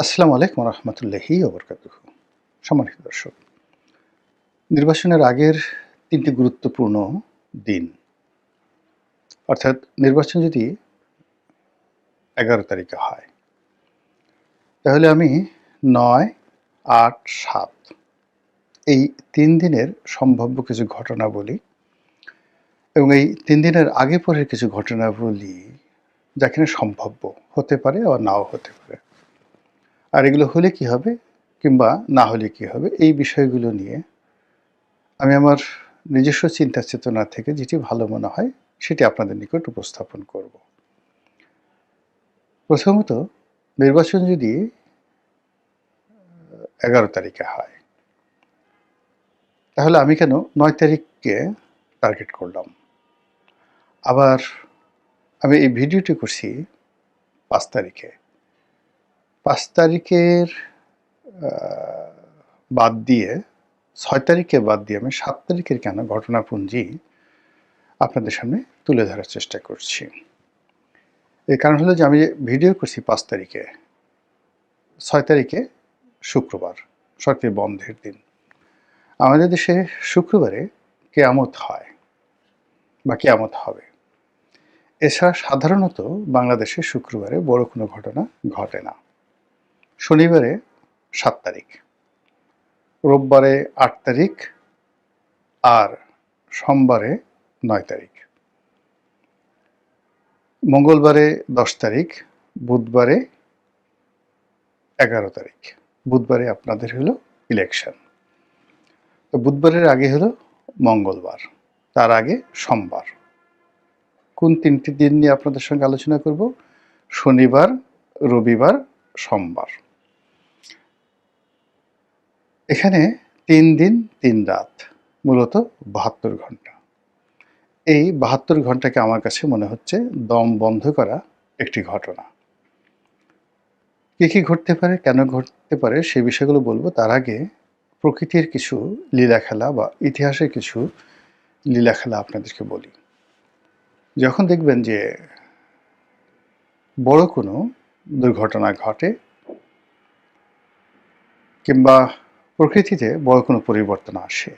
আসসালামু আলাইকুম রহমতুল্লাহি ওবরকাতুহু। সম্মানিত দর্শক, নির্বাচনের আগের ৩টি গুরুত্বপূর্ণ দিন, অর্থাৎ নির্বাচন যদি ১১ তারিখে হয়, তাহলে আমি ৯, ৮, ৭ এই ৩ দিনের সম্ভাব্য কিছু ঘটনা বলি এবং এই ৩ দিনের আগে পরের কিছু ঘটনা বলি, যা কিনা সম্ভাব্য হতে পারে আবার নাও হতে পারে। আর এগুলো হলে কী হবে কিংবা না হলে কী হবে, এই বিষয়গুলো নিয়ে আমি আমার নিজস্ব চিন্তা চেতনা থেকে যেটি ভালো মনে হয় সেটি আপনাদের নিকট উপস্থাপন করব। প্রথমত, নির্বাচন যদি ১১ তারিখে হয়, তাহলে আমি কেন ৯ তারিখকে টার্গেট করলাম? আবার আমি এই ভিডিওটি করছি ৫ তারিখে। ৫ তারিখের বাদ দিয়ে ৬ তারিখকে বাদ দিয়ে আমি ৭ তারিখের কেন ঘটনাপুঞ্জি আপনাদের সামনে তুলে ধরার চেষ্টা করছি। এর কারণ হলো যে আমি ভিডিও করছি ৫ তারিখে, ৬ তারিখে শুক্রবার, সরকারি বন্ধের দিন। আমাদের দেশে শুক্রবারে কেয়ামত হয় বা কেয়ামত হবে। এছাড়া সাধারণত বাংলাদেশে শুক্রবারে বড় কোনো ঘটনা ঘটে না। শনিবারে ৭ তারিখ, রোববারে ৮ তারিখ, আর সোমবারে ৯ তারিখ, মঙ্গলবারে ১০ তারিখ, বুধবারে ১১ তারিখ। বুধবারে আপনাদের হলো ইলেকশন। তো বুধবারের আগে হলো মঙ্গলবার, তার আগে সোমবার। কোন ৩টি দিন নিয়ে আপনাদের সঙ্গে আলোচনা করব? শনিবার, রবিবার, সোমবার। এখানে ৩ দিন ৩ রাত, মূলত ৭২ ঘন্টা। এই ৭২ ঘন্টাকে আমার কাছে মনে হচ্ছে দম বন্ধ করা একটি ঘটনা। কী ঘটতে পারে, কেন ঘটতে পারে সে বিষয়গুলো বলবো। তার আগে প্রকৃতির কিছু লীলাখেলা বা ইতিহাসের কিছু লীলাখেলা আপনাদেরকে বলি। যখন দেখবেন যে বড় কোনো দুর্ঘটনা ঘটে কিংবা প্রকৃতিতে বড় কোনো পরিবর্তন আসে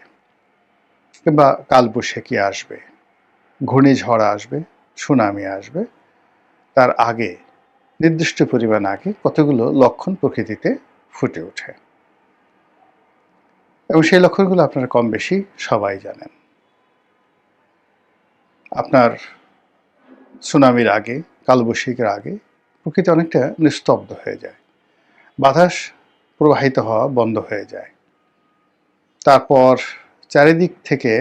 কিংবা কালবৈশাখী আসবে, ঘূর্ণিঝড় আসবে, সুনামি আসবে, তার আগে নির্দিষ্ট পরিমাণ আগে কতগুলো লক্ষণ প্রকৃতিতে ফুটে ওঠে এবং সেই লক্ষণগুলো আপনারা কম বেশি সবাই জানেন। আপনার সুনামির আগে, কালবৈশাখীর আগে প্রকৃতি অনেকটা নিস্তব্ধ হয়ে যায়, বাতাস প্রবাহিত হওয়া বন্ধ হয়ে যায়। তারপর চারিদিক থেকে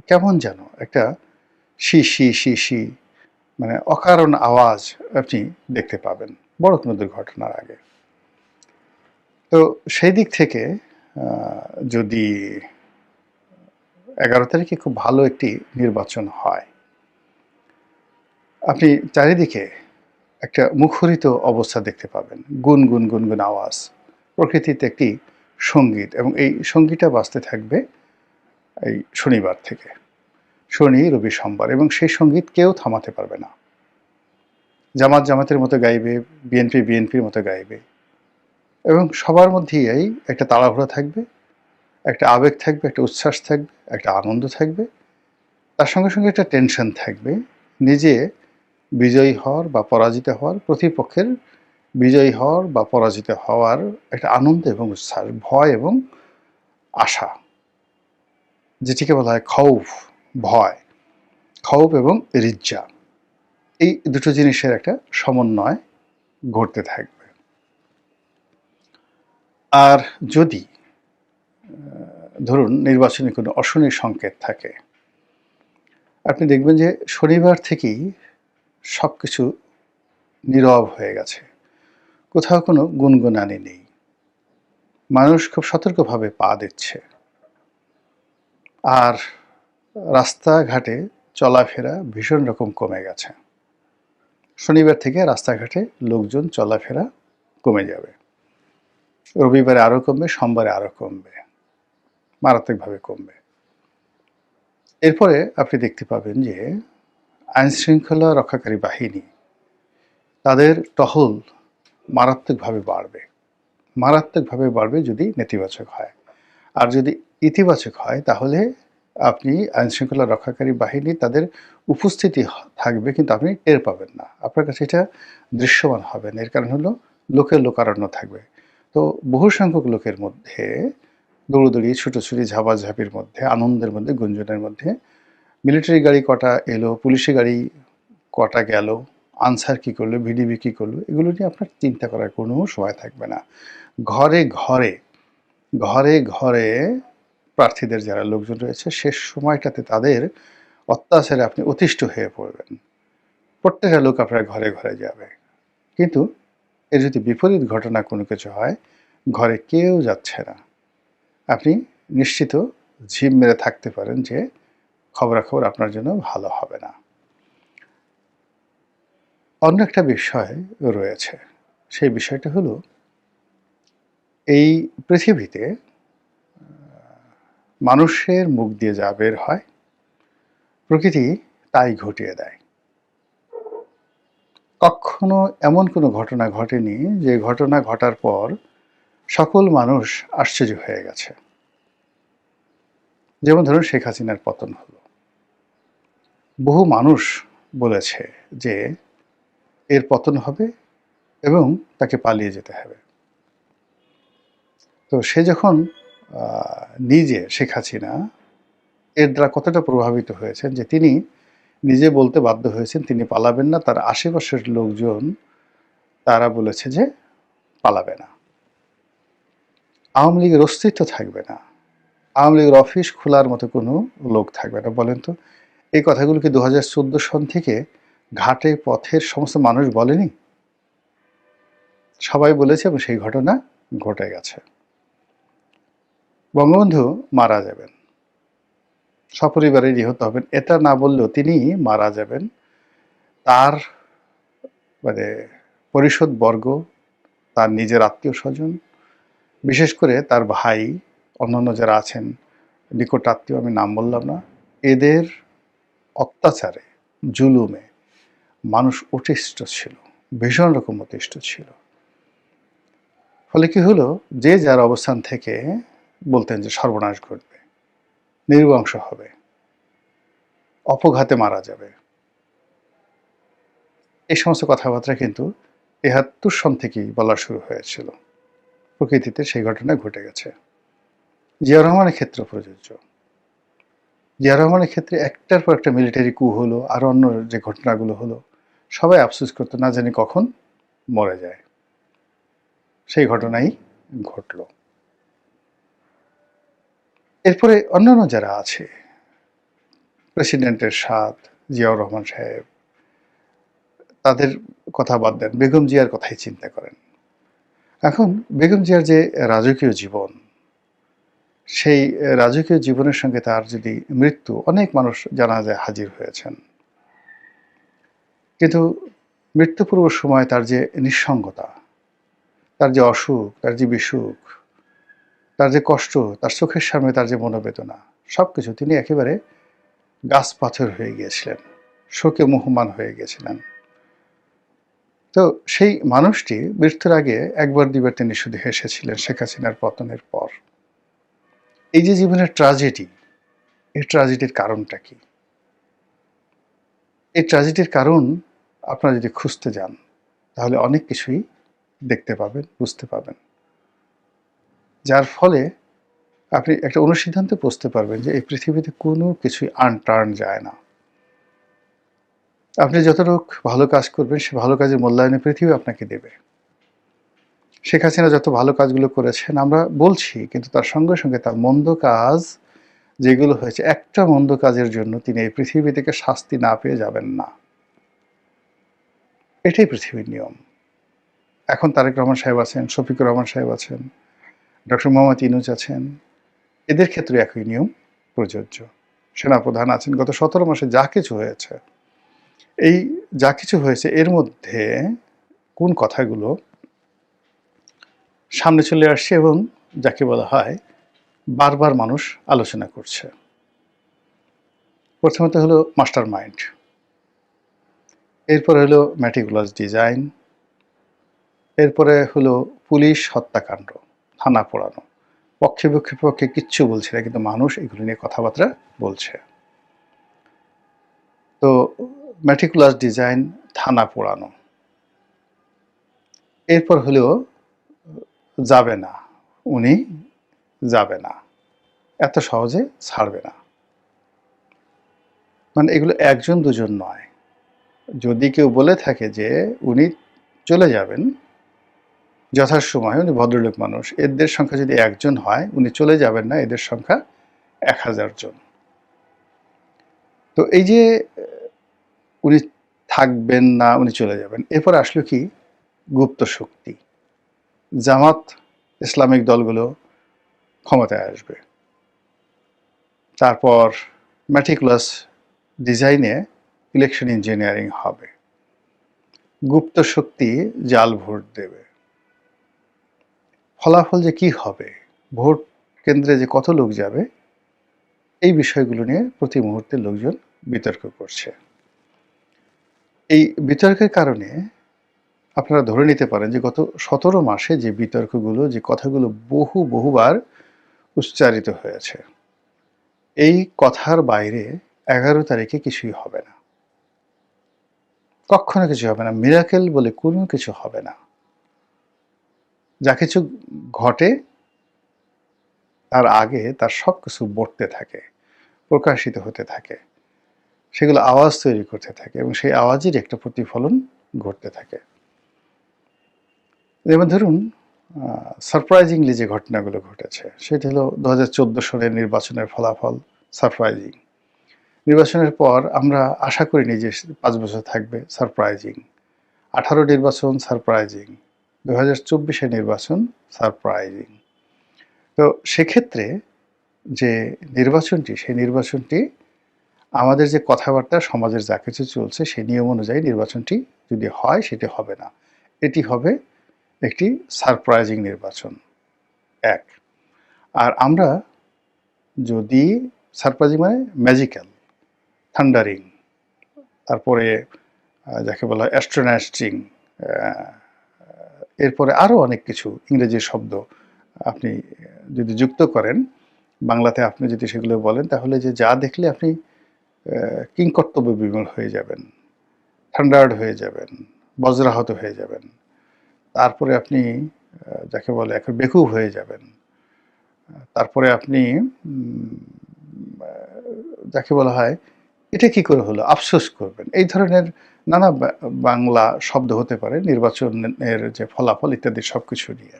কেমন যেন একটা শি শি শি শি, মানে অকারণ আওয়াজ আপনি দেখতে পাবেন বড় কোনো দুর্ঘটনার আগে। তো সেই দিক থেকে যদি ১১ তারিখে খুব ভালো একটি নির্বাচন হয়, আপনি চারিদিকে একটা মুখরিত অবস্থা দেখতে পাবেন, গুনগুন গুনগুন আওয়াজ, প্রকৃতিতে একটি সঙ্গীত, এবং এই সঙ্গীতটা বাজতে থাকবে এই শনিবার থেকে, শনি, রবি, সোমবার, এবং সেই সঙ্গীত কেউ থামাতে পারবে না। জামাত জামাতের মতো গাইবে, বিএনপি বিএনপির মতো গাইবে, এবং সবার মধ্যেই এই একটা তাড়াহুড়া থাকবে, একটা আবেগ থাকবে, একটা উচ্ছ্বাস থাকবে, একটা আনন্দ থাকবে, তার সঙ্গে সঙ্গে একটা টেনশন থাকবে, নিজে বিজয়ী হওয়ার বা পরাজিত হওয়ার, প্রতিপক্ষের বিজয়ী হওয়ার বা পরাজিত হওয়ার একটা আনন্দ এবং উচ্ছ্বাস, ভয় এবং আশা, যেটিকে বলা হয় খৌফ, ভয়, খৌফ এবং রিজ্জা, এই দুটো জিনিসের একটা সমন্বয় ঘটতে থাকবে। আর যদি ধরুন নির্বাচনে কোনো অশনি সংকেত থাকে, আপনি দেখবেন যে শনিবার থেকেই সব কিছু নীরব হয়ে গেছে, কোথাও কোনো গুনগুনানি নেই, মানুষ খুব সতর্কভাবে পা দিচ্ছে, আর রাস্তাঘাটে চলাফেরা ভীষণ রকম কমে গেছে। শনিবার থেকে রাস্তাঘাটে লোকজন চলাফেরা কমে যাবে, রবিবারে আরও কমবে, সোমবারে আরও কমবে, মারাত্মকভাবে কমবে। এরপরে আপনি দেখতে পাবেন যে আইনশৃঙ্খলা রক্ষাকারী বাহিনী তাদের টহল মারাত্মকভাবে বাড়বে। মারাত্মকভাবে বাড়বে যদি নেতিবাচক হয়। আর যদি ইতিবাচক হয় তাহলে আপনি আইনশৃঙ্খলা রক্ষাকারী বাহিনী তাদের উপস্থিতি থাকবে কিন্তু আপনি টের পাবেন না। আপনার কাছে এটা দৃশ্যমান হবে না। এর কারণ হলো লোকের লোকারণ্য থাকবে। তো বহু সংখ্যক লোকের মধ্যে দৌড়াদৌড়ি, ছুটোছুটি, ঝাপাঝাপির মধ্যে, আনন্দের মধ্যে, গুঞ্জনের মধ্যে মিলিটারি গাড়ি কটা এলো, পুলিশি গাড়ি কটা গেল, আনসার কী করলো, ভিডিপি কী করলো, এগুলো নিয়ে আপনার চিন্তা করার কোনো সময় থাকবে না। ঘরে ঘরে ঘরে ঘরে প্রার্থীদের যারা লোকজন রয়েছে শেষ সময়টাতে তাদের অত্যাচারে আপনি অতিষ্ঠ হয়ে পড়বেন। প্রত্যেকটা লোক আপনার ঘরে ঘরে যাবে। কিন্তু এর যদি বিপরীত ঘটনা কোনো কিছু হয়, ঘরে কেউ যাচ্ছে না, আপনি নিশ্চিত ঝিম মেরে থাকতে পারেন যে খবরাখবর আপনার জন্য ভালো হবে না। অন্য একটা বিষয় রয়েছে, সেই বিষয়টা হলো এই পৃথিবীতে মানুষের মুখ দিয়ে যা বের হয় প্রকৃতি তাই ঘটিয়ে দেয়। কখনো এমন কোনো ঘটনা ঘটেনি যে ঘটনা ঘটার পর সকল মানুষ আশ্চর্য হয়ে গেছে। যেমন ধরুন শেখ হাসিনার পতন হলো, বহু মানুষ বলেছে যে এর পতন হবে এবং তাকে পালিয়ে যেতে হবে। তো সে যখন নিজে শেখ হাসিনা এর দ্বারা কতটা প্রভাবিত হয়েছেন যে তিনি নিজে বলতে বাধ্য হয়েছেন তিনি পালাবেন না, তার আশেপাশের লোকজন তারা বলেছে যে পালাবে না, আওয়ামী লীগের অস্তিত্ব থাকবে না, আওয়ামী লীগের অফিস খোলার মতো কোনো লোক থাকবে না। বলেন তো এই কথাগুলো কি 2014 সন থেকে ঘাটে পথের সমস্ত মানুষ বলেনি? সবাই বলেছে এবং সেই ঘটনা ঘটে গেছে। বঙ্গবন্ধু মারা যাবেন, সপরিবারে নিহত হবেন, এটা না বললেও তিনি মারা যাবেন। তার মানে পরিষদ বর্গ, তার নিজের আত্মীয় স্বজন, বিশেষ করে তার ভাই, অন্যান্য যারা আছেন নিকট আত্মীয়, আমি নাম বললাম না, এদের অত্যাচারে, জুলুমে মানুষ অতিষ্ঠ ছিল, ভীষণ রকম অতিষ্ঠ ছিল। ফলে কি হলো, যে যার অবস্থান থেকে বলতেন যে সর্বনাশ ঘটবে, নির্বংশ হবে, অপঘাতে মারা যাবে। এই সমস্ত কথাবার্তা কিন্তু ৭৩ সন থেকেই বলা শুরু হয়েছিল। প্রকৃতিতে সেই ঘটনা ঘটে গেছে। জিয়াউর রহমানের ক্ষেত্রে প্রযোজ্য। জিয়াউর রহমানের ক্ষেত্রে একটার পর একটা মিলিটারি কু হলো, আর অন্য যে ঘটনাগুলো হলো, সবাই আফসোস করতো না জানি কখন মরে যায়। সেই ঘটনাই ঘটল। এরপরে অন্যান্য যারা আছে, প্রেসিডেন্টের সাথ, জিয়াউর রহমান সাহেব, তাদের কথা বাদ দেন, বেগম জিয়ার কথাই চিন্তা করেন। এখন বেগম জিয়ার যে রাজকীয় জীবন, সেই রাজকীয় জীবনের সঙ্গে তার যদি মৃত্যু, অনেক মানুষ জানাজায় হাজির হয়েছেন, কিন্তু মৃত্যু পূর্ব সময় তার যে নিঃসঙ্গতা, তার যে অসুখ, তার যে বিসুখ, তার যে কষ্ট, তার চোখের সামনে তার যে মনোবেদনা, সব কিছু তিনি একেবারে গাছ পাথর হয়ে গিয়েছিলেন, শোকে মুহ্যমান হয়ে গিয়েছিলেন। তো সেই মানুষটি মৃত্যুর আগে একবার দুইবার তিনি শুধু হেসেছিলেন শেখ হাসিনার পতনের পর। এই যে জীবনের ট্র্যাজেডি, এই ট্র্যাজেডির কারণটা কি? এই ট্র্যাজেডির কারণ আপনারা যদি খুঁজতে যান তাহলে অনেক কিছুই দেখতে পাবেন, বুঝতে পাবেন, যার ফলে আপনি একটা অনুসিদ্ধান্তে পৌঁছতে পারবেন যে এই পৃথিবীতে কোনো কিছুই আনটার্ন যায় না। আপনি যতটুক ভালো কাজ করবেন সে ভালো কাজের মূল্যায়নে পৃথিবী আপনাকে দেবে। শেখ হাসিনা যত ভালো কাজগুলো করেছেন আমরা বলছি, কিন্তু তার সঙ্গে সঙ্গে তার মন্দ কাজ যেগুলো হয়েছে, একটা মন্দ কাজের জন্য তিনি এই পৃথিবী থেকে শাস্তি না পেয়ে যাবেন না। এটাই পৃথিবীর নিয়ম। এখন তারেক রহমান সাহেব আছেন, শফিকুর রহমান সাহেব আছেন, ডক্টর মোহাম্মদ ইউনূস আছেন, এদের ক্ষেত্রে একই নিয়ম প্রযোজ্য। সেনাপ্রধান আছেন, গত 17 মাসে যা কিছু হয়েছে, এই যা কিছু হয়েছে এর মধ্যে কোন কথাগুলো সামনে চলে আসছে এবং যাকে বলা হয় বারবার মানুষ আলোচনা করছে। প্রথমত হলো মাস্টার মাইন্ড, এরপর হলো ম্যাটিকুলাস ডিজাইন, এরপরে হলো পুলিশ হত্যাকাণ্ড, থানা পোড়ানো। পক্ষে কিচ্ছু বলছে না, কিন্তু মানুষ এগুলো নিয়ে কথাবার্তা বলছে। তো মেটিকুলাস ডিজাইন, থানা পোড়ানো। এরপর হলেও যাবে না, উনি যাবে না, এত সহজে ছাড়বে না। মানে এগুলো একজন দুজন নয়। যদি কেউ বলে থাকে যে উনি চলে যাবেন যথাসময়ে, উনি ভদ্রলোক মানুষ, এদের সংখ্যা যদি একজন হয়, উনি চলে যাবেন না, এদের সংখ্যা 1000 জন। তো এই যে উনি থাকবেন না, উনি চলে যাবেন, এরপর আসলো কি গুপ্ত শক্তি, জামাত ইসলামিক দলগুলো ক্ষমতায় আসবে। তারপর মেটিকুলাস ডিজাইনে ইলেকশন ইঞ্জিনিয়ারিং হবে, গুপ্ত শক্তি জাল ভোট দেবে। ফলাফল যে কি হবে, ভোট কেন্দ্রে যে কত লোক যাবে, এই বিষয়গুলো নিয়ে প্রতি মুহূর্তে লোকজন বিতর্ক করছে। এই বিতর্কের কারণে আপনারা ধরে নিতে পারেন যে গত 17 মাসে যে বিতর্কগুলো, যে কথাগুলো বহুবার উচ্চারিত হয়েছে, এই কথার বাইরে 11 তারিখে কিছুই হবে না, কখনো কিছু হবে না। মিরাকেল বলে কোনো কিছু হবে না। যা কিছু ঘটে তার আগে তার সব কিছু বর্তে থাকে, প্রকাশিত হতে থাকে, সেগুলো আওয়াজ তৈরি করতে থাকে, এবং সেই আওয়াজের একটা প্রতিফলন ঘটতে থাকে। যেমন ধরুন, সারপ্রাইজিংলি যে ঘটনাগুলো ঘটেছে, সেটা হলো 2014 সালের নির্বাচনের ফলাফল সারপ্রাইজিং। নির্বাচনের পর আমরা আশা করিনি যে 5 বছর থাকবে, সারপ্রাইজিং। 18 নির্বাচন সারপ্রাইজিং, 2024 নির্বাচন সারপ্রাইজিং। তো সেক্ষেত্রে যে নির্বাচনটি, সেই নির্বাচনটি আমাদের যে কথাবার্তা, সমাজের যা কিছু চলছে সেই নিয়ম অনুযায়ী নির্বাচনটি যদি হয়, সেটি হবে না, এটি হবে একটি সারপ্রাইজিং নির্বাচন, এক। আর আমরা যদি সারপ্রাইজিং মানে ম্যাজিক্যাল, থান্ডারিং, তারপরে যাকে বলা হয় অ্যাস্ট্রোনাস্টিং, এরপরে আরও অনেক কিছু ইংরেজি শব্দ আপনি যদি যুক্ত করেন, বাংলাতে আপনি যদি সেগুলো বলেন, তাহলে যে যা দেখলে আপনি কিংকর্তব্য বিমূঢ় হয়ে যাবেন, থান্ডার্ড হয়ে যাবেন, বজ্রাহত হয়ে যাবেন, তারপরে আপনি যাকে বলে এখন বেকুব হয়ে যাবেন, তারপরে আপনি যাকে বলা হয় এটা কি করে হলো আফসোস করবেন। এই ধরনের নানা বাংলা শব্দ হতে পারে নির্বাচনের যে ফলাফল ইত্যাদি সব কিছু নিয়ে।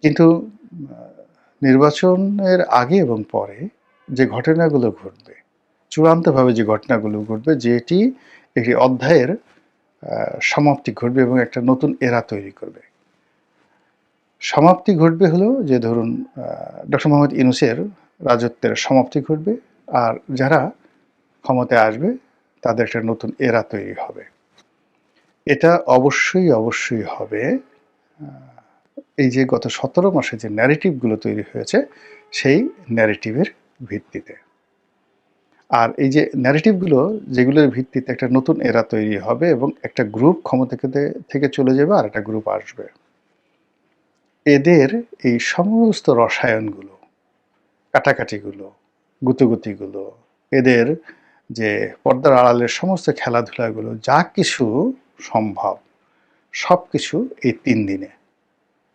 কিন্তু নির্বাচনের আগে এবং পরে যে ঘটনাগুলো ঘটবে, চূড়ান্তভাবে যে ঘটনাগুলো ঘটবে, যেটি একটি অধ্যায়ের সমাপ্তি ঘটবে এবং একটা নতুন এরা তৈরি করবে। সমাপ্তি ঘটবে হলো যে ধরুন ডক্টর মোহাম্মদ ইউনূসের রাজত্বের সমাপ্তি ঘটবে, আর যারা ক্ষমতায় আসবে তাদের একটা নতুন এরা তৈরি হবে। এটা অবশ্যই হবে এই যে গত 17 মাসে যে ন্যারেটিভগুলো তৈরি হয়েছে, সেই ন্যারেটিভের ভিত্তিতে। আর এই যে ন্যারেটিভগুলো, যেগুলোর ভিত্তিতে একটা নতুন এরা তৈরি হবে এবং একটা গ্রুপ ক্ষমতা থেকে চলে যাবে আর একটা গ্রুপ আসবে। এদের এই সমস্ত রসায়নগুলো, কাটাকাটিগুলো, গুতোগুতিগুলো, এদের যে পর্দার আড়ালের সমস্ত খেলাধুলাগুলো, যা কিছু সম্ভব সব কিছু এই 3 দিনে,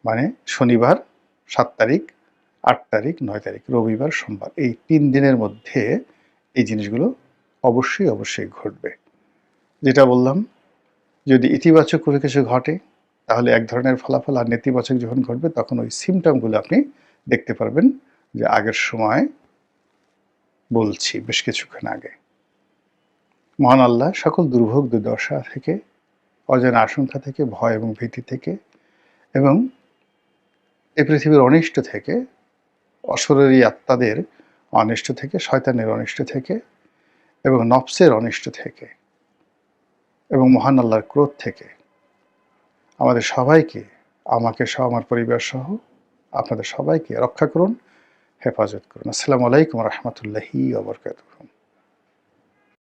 মানে শনিবার 7 তারিখ, 8 তারিখ, 9 তারিখ, রবিবার, সোমবার, এই 3 দিনের মধ্যে এই জিনিসগুলো অবশ্যই ঘটবে। যেটা বললাম, যদি ইতিবাচক কোনো কিছু ঘটে তাহলে এক ধরনের ফলাফল, আর নেতিবাচক যখন ঘটবে তখন ওই সিমটমগুলো আপনি দেখতে পারবেন, যে আগের সময় বলছি বেশ কিছুক্ষণ আগে। মহান আল্লাহ সকল দুর্ভোগ দুর্দশা থেকে, অজানা আশঙ্কা থেকে, ভয় এবং ভীতি থেকে, এবং এই পৃথিবীর অনিষ্ট থেকে, অশরীরী আত্মাদের অনিষ্ট থেকে, শয়তানের অনিষ্ট থেকে, এবং নফসের অনিষ্ট থেকে, এবং মহান আল্লাহর ক্রোধ থেকে আমাদের সবাইকে, আমাকে সহ, আমার পরিবার সহ আপনাদের সবাইকে রক্ষা করুন, হেফাজত করুন। আসসালামু আলাইকুম রহমতুল্লাহি ওয়া বারাকাতুহু।